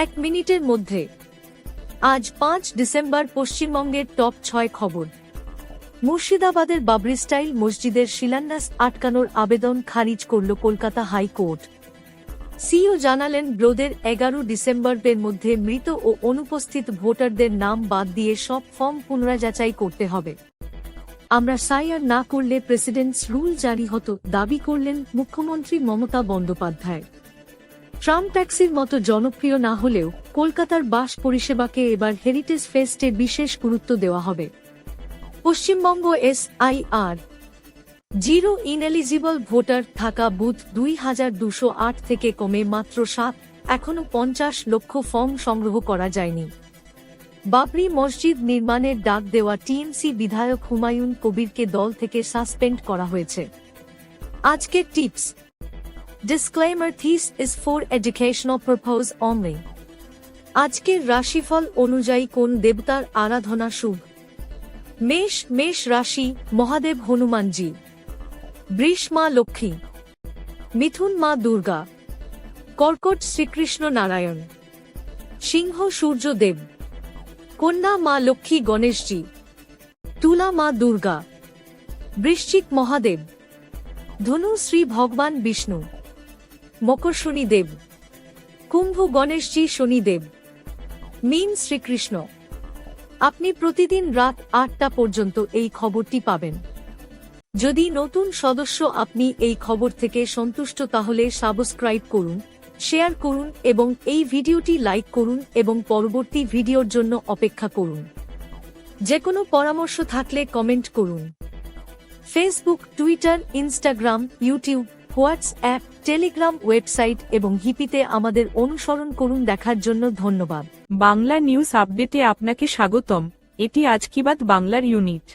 এক মিনিটের মধ্যে। আজ 5 ডিসেম্বর পশ্চিমবঙ্গের টপ 6 খবর। মুর্শিদাবাদের বাবরি স্টাইল মসজিদের শিলান্যাস আটকানোর আবেদন খারিজ করল কলকাতা হাইকোর্ট। সিইও জানালেন, ব্রোদের 11 ডিসেম্বরের মধ্যে মৃত ও অনুপস্থিত ভোটারদের নাম বাদ দিয়ে সব ফর্ম পুনরাযাচাই করতে হবে। আমরা সাইয়ার না করলে প্রেসিডেন্টস রুল জারি হতো, দাবি করলেন মুখ্যমন্ত্রী মমতা বন্দ্যোপাধ্যায়। ট্রাম ট্যাক্সির মতো জনপ্রিয় না হলেও কলকাতার বাস পরিষেবাকে এবার হেরিটেজ ফেস্টে বিশেষ গুরুত্ব দেওয়া হবে। Paschimbanga SIR zero ineligible voter থাকা বুথ 2208 থেকে কমে মাত্র 7, এখনও 50 লক্ষ ফর্ম সংগ্রহ করা যায়নি। বাবরি মসজিদ নির্মাণের ডাক দেওয়া টিএমসি বিধায়ক হুমায়ুন কবিরকে দল থেকে সাসপেন্ড করা হয়েছে। আজকের tips. Disclaimer: This is for educational purpose only. আজকের রাশিফল অনুযায়ী কোন দেবতার আরাধনা শুভ? মেষ রাশি, মহাদেব হনুমানজি। বৃষ মা লক্ষ্মী। মিথুন মা দুর্গা। কর্কট শ্রীকৃষ্ণ নারায়ণ। সিংহ সূর্যদেব। কন্যা মা লক্ষ্মী গণেশজি। তুলা মা দুর্গা। বৃশ্চিক মহাদেব। ধনু শ্রী ভগবান বিষ্ণু। মকর শনিদেব। কুম্ভ গণেশজি শনিদেব। মীন শ্রীকৃষ্ণ। আপনি প্রতিদিন রাত 8টা পর্যন্ত এই খবরটি পাবেন। যদি নতুন সদস্য আপনি এই খবর থেকে সন্তুষ্ট তাহলে সাবস্ক্রাইব করুন, শেয়ার করুন এবং এই ভিডিওটি লাইক করুন এবং পরবর্তী ভিডিওর জন্য অপেক্ষা করুন। যে কোনো পরামর্শ থাকলে কমেন্ট করুন। Facebook, Twitter, Instagram, YouTube, WhatsApp, Telegram, website এবং হিপিতে আমাদের অনুসরণ করুন। দেখার জন্য ধন্যবাদ। বাংলা নিউজ আপডেটে আপনাকে স্বাগতম। এটি আজকিবাদ বাংলার ইউনিট।